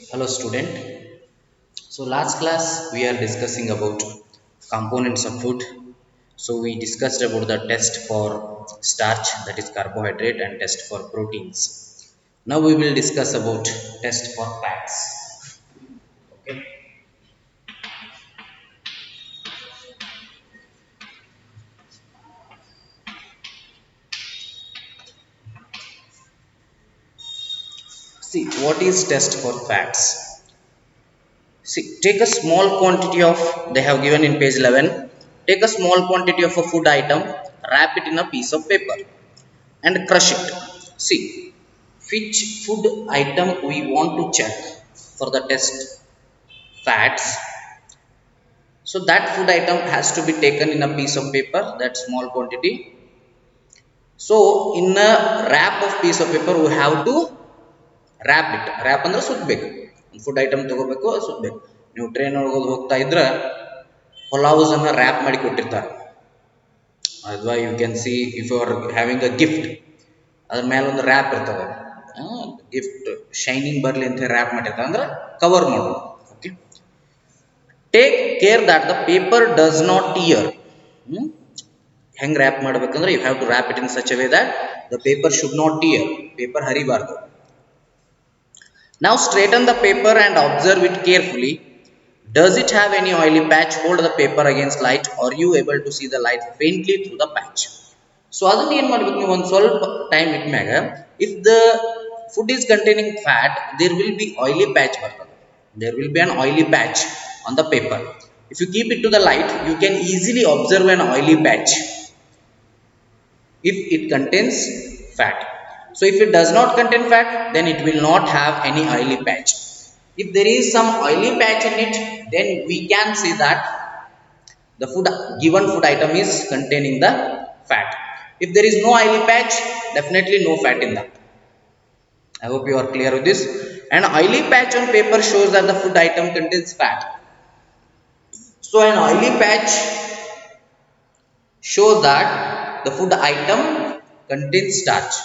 Hello student. So last class we are discussing about components of food. So we discussed about the test for starch, that is carbohydrate, and test for proteins. Now we will discuss about test for fats. Okay. See what is test for fats. See, take a small quantity of, they have given in page 11, take a small quantity of a food item, wrap it in a piece of paper and crush it. See, which food item we want to check for the test fats. So that food item has to be taken in a piece of paper, that small quantity. So in a wrap of piece of paper, we have to wrap it. Wrap ಅಂದ್ರೆ ಸುತ್ತಬೇಕು. Food item ತಗೋಬೇಕು ಸುತ್ತಬೇಕು. ನೀವು train ಒಳಗೆ ಹೋಗ್ತಾ ಇದ್ರೆ ಪಲಾವ್ಸ್ ಅನ್ನ rap ಮಾಡಿ ಕೊಟ್ಟಿರ್ತಾರೆ. ಅಥವಾ you can see if you are having a gift ಅದ್ರ ಮೇಲೆ ಒಂದು ರ್ಯಾಪ್ ಇರ್ತವೆ. ಗಿಫ್ಟ್ ಶೈನಿಂಗ್ ಬರಲಿ ಅಂತ ರ್ಯಾಪ್ ಮಾಡಿರ್ತಾರೆ ಅಂದ್ರೆ ಕವರ್ ಮಾಡೋದು. Okay, take care that the paper does not tear. ಹೆಂಗೆ ರ್ಯಾಪ್ ಮಾಡ್ಬೇಕಂದ್ರೆ you have to wrap it in such a way that the paper should not tear. Paper ಹರಿಬಾರ್ದು. Now straighten the paper and observe it carefully. Does it have any oily patch? Hold the paper against light. Are you able to see the light faintly through the patch? So ಅದನ್ನ ಏನು ಮಾಡಬೇಕು ನೀವು ಒಂದು ಸ್ವಲ್ಪ time ಇಟ್ಮ್ಯಾಗ if the food is containing fat there will be oily patch ಬರ್ತದೆ. There will be an oily patch on the paper. If you keep it to the light you can easily observe an oily patch if it contains fat. So if it does not contain fat, then it will not have any oily patch. If there is some oily patch in it, then we can say that the given food item is containing the fat. If there is no oily patch, definitely no fat in that. I hope you are clear with this. An oily patch on paper shows that the food item contains fat. So an oily patch shows that the food item contains starch.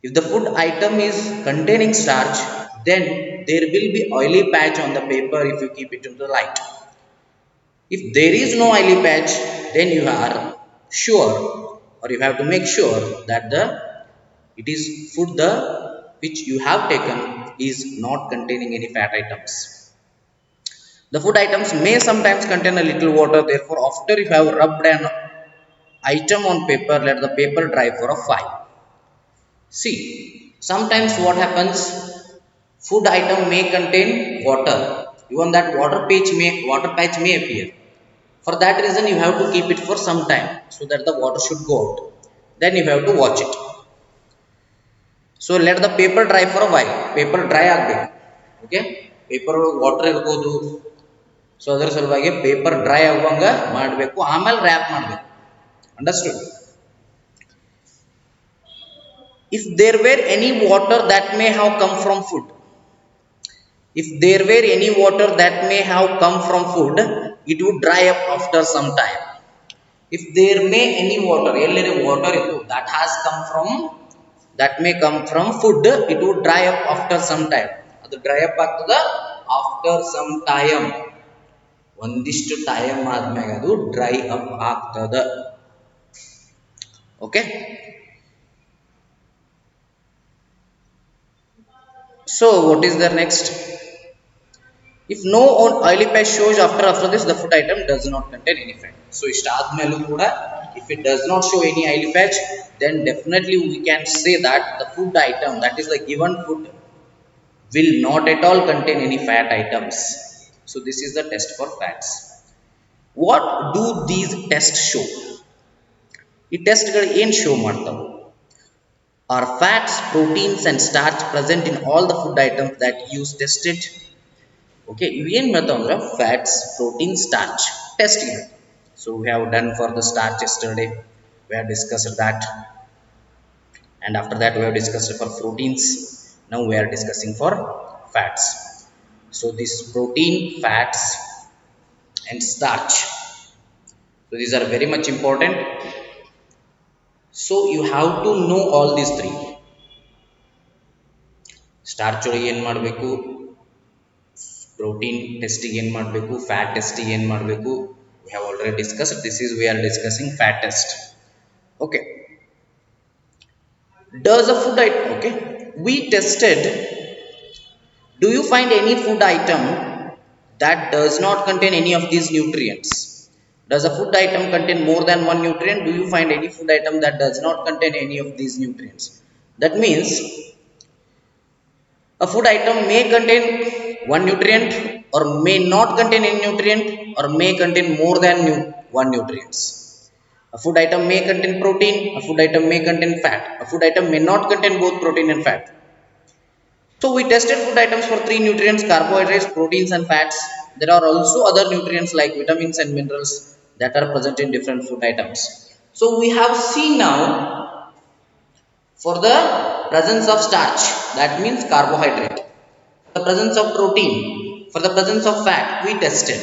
If the food item is containing starch, then there will be oily patch on the paper if you keep it in the light. If there is no oily patch, then you are sure, or you have to make sure that it is food which you have taken is not containing any fat items. The food items may sometimes contain a little water. Therefore, after you have rubbed an item on paper, let the paper dry for a while. See, sometimes what happens, food item may contain water. Even that water patch may appear. For that reason, you have to keep it for some time so that the water should go out. Then you have to watch it. So let the paper dry for a while. Paper dry ಆಗಬೇಕು. Okay, paper water ಇರಬಹುದು. So ಅದರ ಸಲುವಾಗಿ paper dry ಆಗುವಂಗ ಮಾಡಬೇಕು, ಆಮೇಲೆ rap ಮಾಡಬೇಕು. Understood? If there were any water that may have come from food, if there were any water that may have come from food, it would dry up after some time. If there may any water, ಎಲ್ಲರೆ water ಇತ್ತು that has come from, that may come from food, it would dry up after some time. ಅದು dry up ಆಗ್ತದ after some time. ಒಂದಿಷ್ಟು time ಆದ್ಮೇಲೆ ಅದು dry up ಆಗ್ತದ. Okay, so what is there next? If no oily patch shows after this, the food item does not contain any fat. So ಇಷ್ಟಾದ್ಮೇಲೂ ಕೂಡ if it does not show any oily patch, then definitely we can say that the food item, that is the given food, will not at all contain any fat items. So this is the test for fats. What do these tests show? ಈ ಟೆಸ್ಟ್ಗಳು ಏನು show ಮಾಡ್ತಾವೆ? Are fats, proteins and starch present in all the food items that use tested? Okay, ಇವು ಏನು ಮಾಡ್ತಾವೆ ಅಂದ್ರೆ fats, protein, starch test ಇದೆ. So we have done for the starch yesterday, we have discussed that, and after that we have discussed for proteins. Now we are discussing for fats. So this protein, fats and starch, so these are very much important. So you have to know all these three. Starch ಒಳಗೆ ಏನು ಮಾಡಬೇಕು, protein ಟೆಸ್ಟಿಗೆ ಏನು ಮಾಡಬೇಕು, fat ಟೆಸ್ಟಿಗೆ ಏನು ಮಾಡಬೇಕು. We have already discussed. We are discussing fat test. Okay. Does a food item, okay, we tested. Do you find any food item that does not contain any of these nutrients? Does a food item contain more than one nutrient? Do you find any food item that does not contain any of these nutrients? That means a food item may contain one nutrient or may not contain any nutrient or may contain more than one nutrients. A food item may contain protein, a food item may contain fat, a food item may not contain both protein and fat. So we tested food items for three nutrients: carbohydrates, proteins and fats. There are also other nutrients like vitamins and minerals that are present in different food items. So we have seen now for the presence of starch, that means carbohydrate, the presence of protein, for the presence of fat, we tested.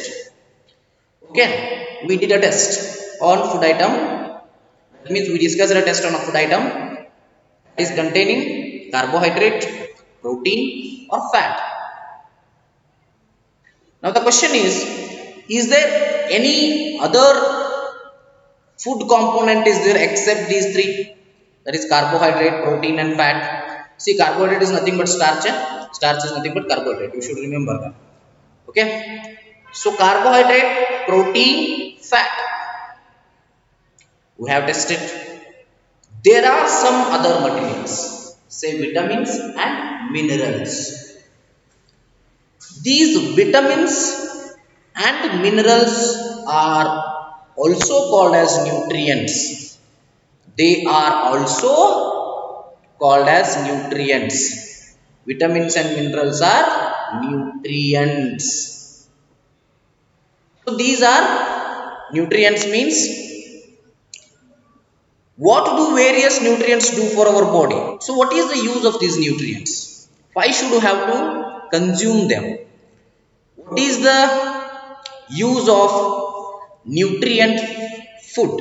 Okay, we did a test on food item. That means we discussed a test on a food item is containing carbohydrate, protein or fat. Now the question is there any other food component is there except these three? That is carbohydrate, protein and fat. See, carbohydrate is nothing but starch. Starch is nothing but carbohydrate. You should remember that. Okay. So carbohydrate, protein, fat, we have tested. There are some other materials, say vitamins and minerals. These vitamins and minerals are also called as nutrients. They are also called as nutrients. Vitamins and minerals are nutrients. So these are nutrients means what do various nutrients do for our body? So what is the use of these nutrients? Why should we have to consume them? What is the use of nutrient food?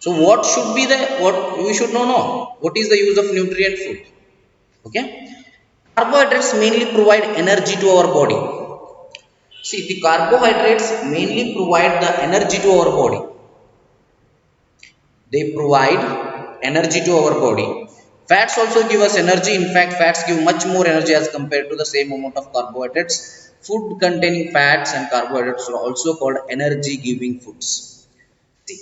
So what should be what we should know? What is the use of nutrient food? Okay. Carbohydrates mainly provide energy to our body. See, the carbohydrates mainly provide the energy to our body. They provide energy to our body. Fats also give us energy. In fact, fats give much more energy as compared to the same amount of carbohydrates. Food containing fats and carbohydrates are also called energy giving foods. See,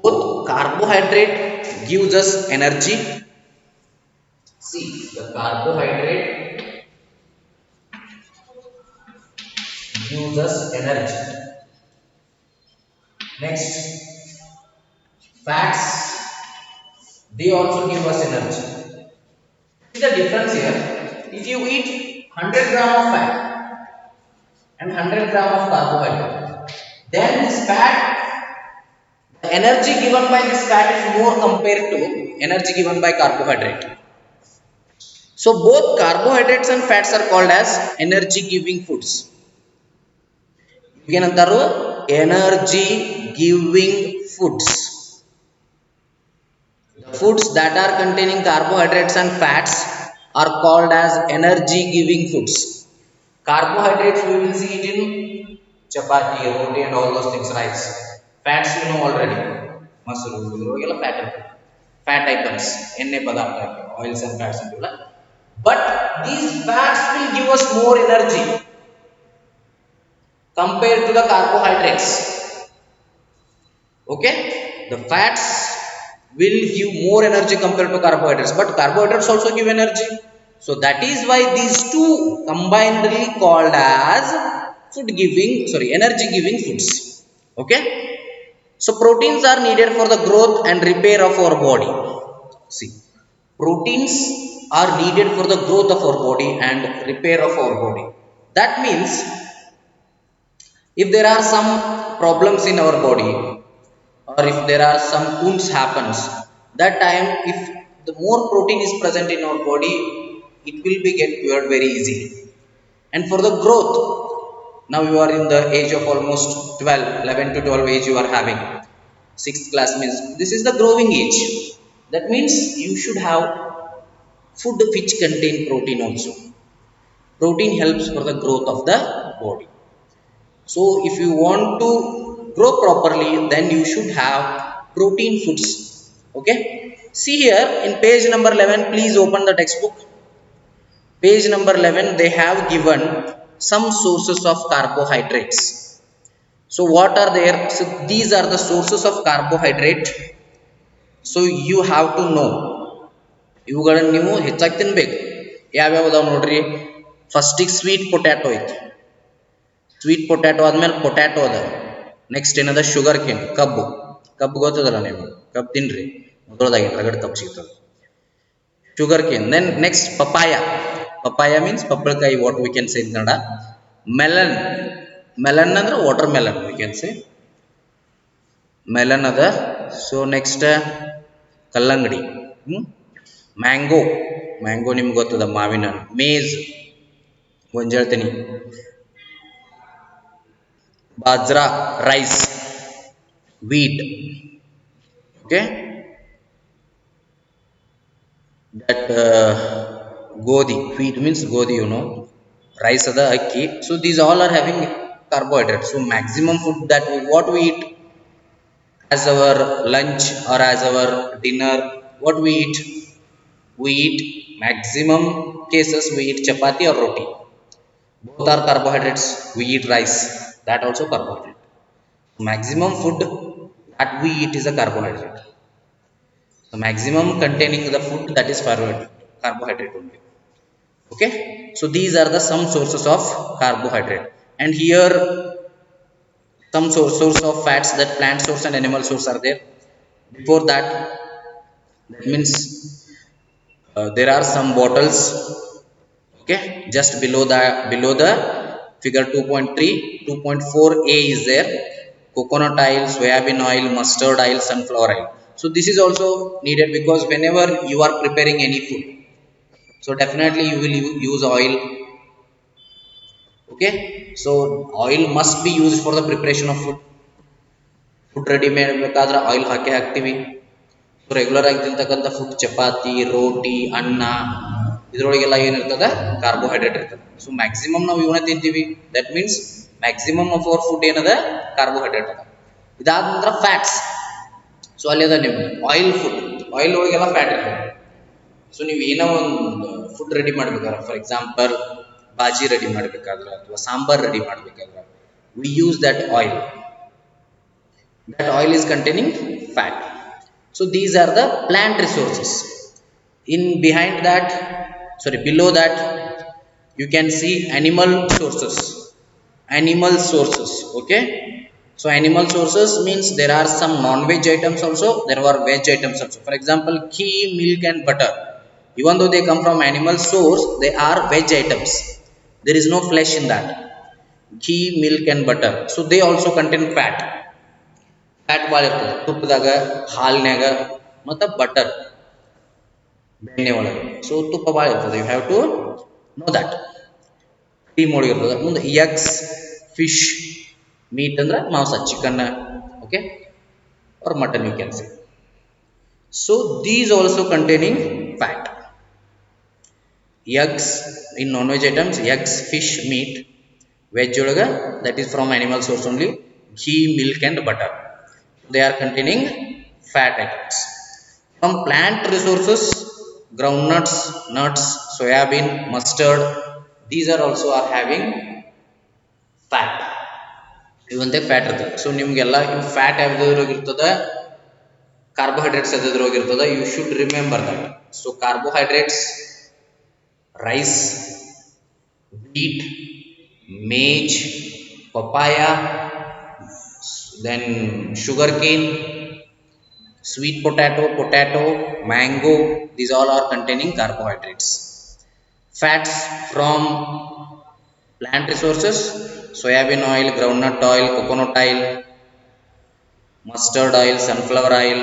both carbohydrate gives us energy. See, the carbohydrate gives us energy. Next, fats, they also give us energy. See the difference here. If you eat 100 gram of fat and 100 gram of carbohydrate, then this fat, the energy given by this fat is more compared to energy given by carbohydrate. So both carbohydrates and fats are called as energy giving foods. ಏನಂತಾರು energy giving foods. The foods that are containing carbohydrates and fats are called as energy giving foods. Carbohydrates we will see it in chapati, roti and all those things, rice. Fats you know already, masuru, fat items, enne padartha, oils and fats and all. But these fats will give us more energy compared to the carbohydrates. Okay, the fats will give more energy compared to carbohydrates, but carbohydrates also give energy. So that is why these two combinedly called as energy giving foods. Okay. So proteins are needed for the growth and repair of our body. See, proteins are needed for the growth of our body and repair of our body. That means if there are some problems in our body or if there are some wounds happens, that time if the more protein is present in our body, it will be get cured very easily. And for the growth, now you are in the age of almost 11 to 12 age you are having. 6th class means this is the growing age. That means you should have food which contain protein also. Protein helps for the growth of the body. So if you want to grow properly, then you should have protein foods. Okay, see here in page number 11, please open the textbook. Page number 11, they have given some sources of carbohydrates. So what are there? So these are the sources of carbohydrate. So you have to know, ಇವುಗಳನ್ನು ನೀವು ಹೆಚ್ಚಾಗಿ ತಿನ್ಬೇಕು. ಯಾವ್ಯಾವ ಅದಾವ ನೋಡ್ರಿ. ಫಸ್ಟಿಗೆ sweet potato ಐತಿ. Sweet potato ಆದ್ಮೇಲೆ ಪೊಟ್ಯಾಟೊ ಅದ. ನೆಕ್ಸ್ಟ್ ಏನದ, ಶುಗರ್ ಕೇನ್, ಕಬ್ಬು. ಕಬ್ಬು ಗೊತ್ತದಲ್ಲ ನೀವು, ಕಬ್ಬು ತಿನ್ರಿ, ಮೊದಲದಾಗಿ ರಗಡ್ ಕಬ್ಬು ಸಿಗ್ತದೆ. Sugar cane. Then next papaya. Papaya means ಪಪ್ಪಳಕಾಯಿ, what we can say in Kannada. Melon. Melon ಅಂದ್ರೆ water melon we can say. Melon ಅದ. ಸೊ ನೆಕ್ಸ್ಟ್ ಕಲ್ಲಂಗಡಿ. ಮ್ಯಾಂಗೋ. ಮ್ಯಾಂಗೋ ನಿಮ್ಗೆ ಗೊತ್ತದ, ಮಾವಿನ ಹಣ್ಣು. ಮೇಜ್, ಗೊಂಜಾಳ ತೆನಿ. Bajra, rice, wheat. Okay, that ಗೋಧಿ. wheat means ಗೋಧಿ, you know. Rice ada, akki. So these all are having carbohydrates. So maximum food that what we eat as our lunch or as our dinner, what we eat, we eat maximum cases we eat chapati or roti. Both are carbohydrates. We eat rice, that also carbohydrate. Maximum food that we eat is a carbohydrate. So maximum containing the food, that is carbohydrate only. Okay, so these are the some sources of carbohydrate. And here some source of fats, that plant source and animal source are there. Before that, that means there are some bottles. Okay, just below the figure 2.3, 2.4a is there. Coconut oil, soybean oil, mustard oil, sunflower oil. So this is also needed, because whenever you are preparing any food, so definitely you will use oil. Okay, so oil must be used for the preparation of food. Food ready ಮಾಡಬೇಕಾದ್ರೆ oil ಹಾಕ್ತೀವಿ. So regular ಆಗಿ ತಿಂತಕ್ಕಂಥ food chapati, ರೋಟಿ, ಅನ್ನ, ಇದರೊಳಗೆಲ್ಲ ಏನಿರ್ತದೆ, carbohydrate ಇರ್ತದೆ. So maximum ನಾವು ಇವನ್ನ ತಿಂತೀವಿ. That means maximum of our food ಏನದ, ಕಾರ್ಬೋಹೈಡ್ರೇಟ್ ಅದ. ಇದಾದ ನಂತರ ಫ್ಯಾಟ್ಸ್. ಸೊ ಅಲ್ಲಿ ಅದ ನಿಮ್ಗೆ ಆಯಿಲ್ ಫುಡ್. ಆಯಿಲ್ ಒಳಗೆಲ್ಲ ಫ್ಯಾಟ್ ಇರ್ತದೆ. ಸೊ ನೀವು ಏನೋ ಒಂದು ಫುಡ್ ರೆಡಿ ಮಾಡ್ಬೇಕಾದ್ರೆ, ಫಾರ್ ಎಕ್ಸಾಂಪಲ್ ಬಾಜಿ ರೆಡಿ ಮಾಡಬೇಕಾದ್ರೆ ಅಥವಾ ಸಾಂಬಾರ್ ರೆಡಿ ಮಾಡಬೇಕಾದ್ರೆ, we use that oil. That oil is containing fat. So these are the plant resources. In behind that, sorry, below that, you can see animal sources. Animal sources. Okay, so animal sources means there are some non-veg items also, there are veg items also. For example, ghee, milk and butter, even though they come from animal source, they are veg items. There is no flesh in that. Ghee, milk and butter, so they also contain fat. Fat ಭಾಳ ಇರ್ತದೆ ತುಪ್ಪದಾಗ, ಹಾಲಿನಾಗ ಮತ್ತು butter, ಬೆಣ್ಣೆ ಒಳಗೆ. So ತುಪ್ಪ ಭಾಳ ಇರ್ತದೆ. You have to know that. Cream ಒಳಗೆ ಇರ್ತದೆ. ಮುಂದೆ ಎಗ್ಸ್, ಫಿಶ್, ಮೀಟ್ ಅಂದ್ರೆ ಮಾಂಸ, chicken, okay, or mutton you can say. So these also containing fat. Eggs in non-veg items, eggs, fish, meat. Veg ಒಳಗೆ, that is from animal source only, ghee, milk and butter. They are containing fat items. From plant resources, groundnuts, nuts, soybean, mustard, these are also are having fat. Even they fat ಇರ್ತದೆ. So ನಿಮಗೆಲ್ಲ fat ಯಾವ್ದ್ರಾಗಿರ್ತದೆ, carbohydrates ಯಾವ್ದ್ರಾಗಿರ್ತದೆ, you should remember that. So carbohydrates, rice, wheat, maize, papaya, then sugarcane, sweet potato, mango, these all are containing carbohydrates. Fats from plant resources, soybean oil, groundnut oil, coconut oil, mustard oil, sunflower oil.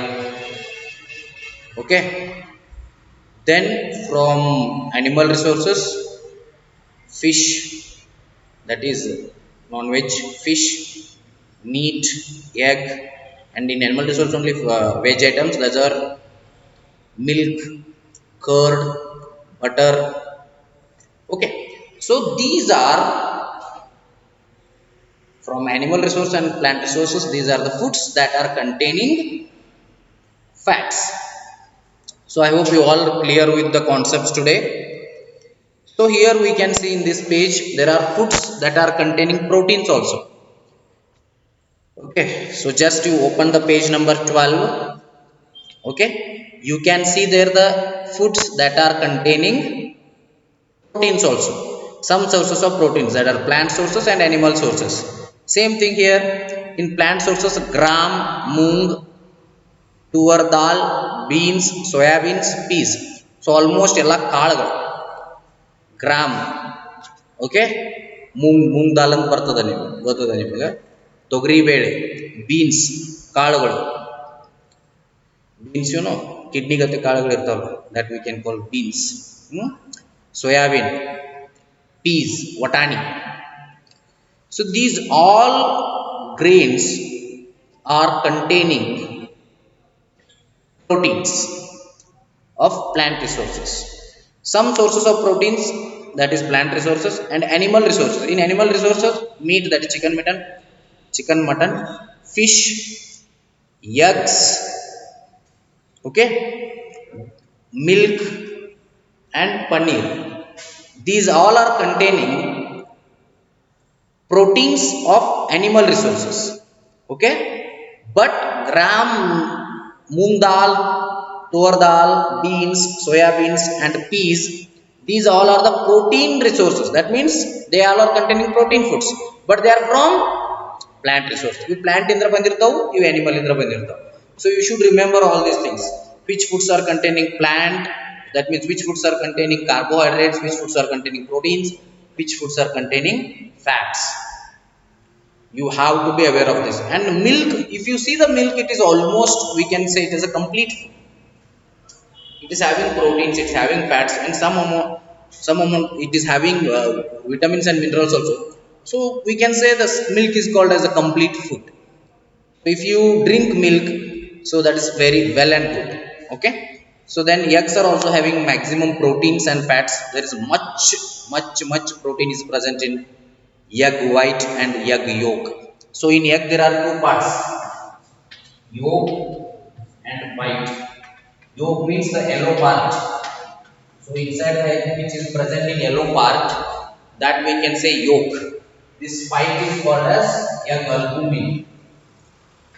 Okay, then from animal resources, fish, that is non-veg, fish, meat, egg, and in animal resource only veg items, those are milk, curd, butter. Okay, so these are from animal resource and plant resources. These are the foods that are containing fats. So I hope you all clear with the concepts today. So here we can see in this page there are foods that are containing proteins also. Okay, so just you open the page number 12. Okay, you can see there the foods that are containing proteins also. Some sources of proteins that are plant sources and animal sources. Same thing here in plant sources: gram, moong, tuvar dal, beans, soya beans, peas. So almost ಎಲ್ಲ ಕಾಳುಗಳು. Gram, okay, moong ದಾಲ್ ಅಂತ ಬರ್ತದೆ, ನೀವು ಗೊತ್ತದ ನಿಮಗೆ. ತೊಗರಿ ಬೇಳೆ, beans ಕಾಳುಗಳು. ಬೀನ್ಸ್ ಯುನೋ ಕಿಡ್ನಿ ಗತ್ತೆ ಕಾಳುಗಳು ಇರ್ತಾವಲ್ಲ, that we can call beans. Soybean, peas, watani. So these all grains are containing proteins of plant resources. Some sources of proteins, that is plant resources, and animal resources. In animal resources, meat, that is chicken, mutton, fish, eggs, okay, milk and paneer. These all are containing proteins of animal resources. Okay, but gram, moong dal, tur dal, beans, soya beans and peas, these all are the protein resources. That means they all are containing protein foods, but they are from plant resources. You plant indra bandirtavu, you animal indra bandirtavu. So you should remember all these things. Which foods are containing plant, that means which foods are containing carbohydrates, which foods are containing proteins, which foods are containing fats. You have to be aware of this. And milk, if you see the milk, it is almost, we can say it is a complete food. It is having proteins, it is having fats, and some amount it is having vitamins and minerals also. So we can say the milk is called as a complete food. If you drink milk, so that is very well and good. Okay, so then eggs are also having maximum proteins and fats. There is much protein is present in egg white and egg yolk. So in egg there are two parts, yolk and white. Yolk means the yellow part. So inside the egg which is present in yellow part, that we can say yolk. This white is called as egg albumin.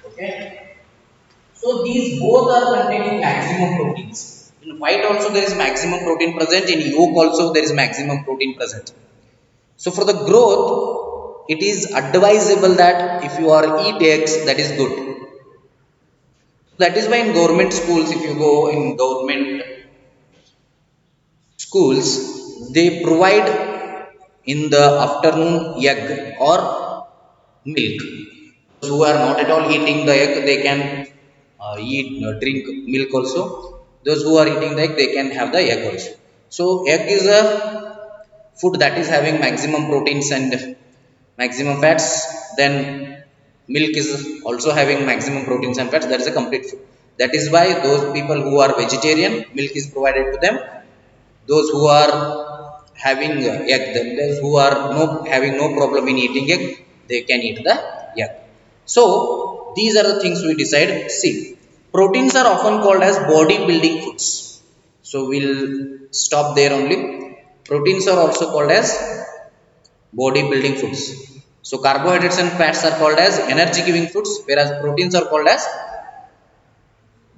Okay, so these both are containing maximum proteins. In white also there is maximum protein present, in yolk also there is maximum protein present. So for the growth, it is advisable that if you are eat eggs, that is good. That is why in government schools, if you go in government schools, they provide in the afternoon egg or milk. Those who are not at all eating the egg, they can drink milk also. Those who are eating the egg, they can have the egg also. So egg is a food that is having maximum proteins and maximum fats. Then milk is also having maximum proteins and fats. That is a complete food. That is why those people who are vegetarian, milk is provided to them. Those who are having egg, then those who are having no problem in eating egg, they can eat the egg. So these are the things we decide. See, proteins are often called as body building foods. So we'll stop there only. Proteins are also called as body building foods. So carbohydrates and fats are called as energy giving foods, whereas proteins are called as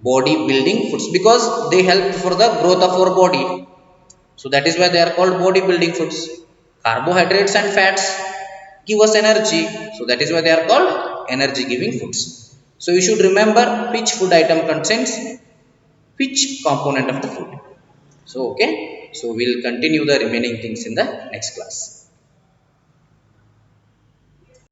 body building foods because they help for the growth of our body. So that is why they are called body building foods. Carbohydrates and fats give us energy, so that is why they are called energy giving foods. So you should remember which food item contains which component of the food. So okay, so we'll continue the remaining things in the next class.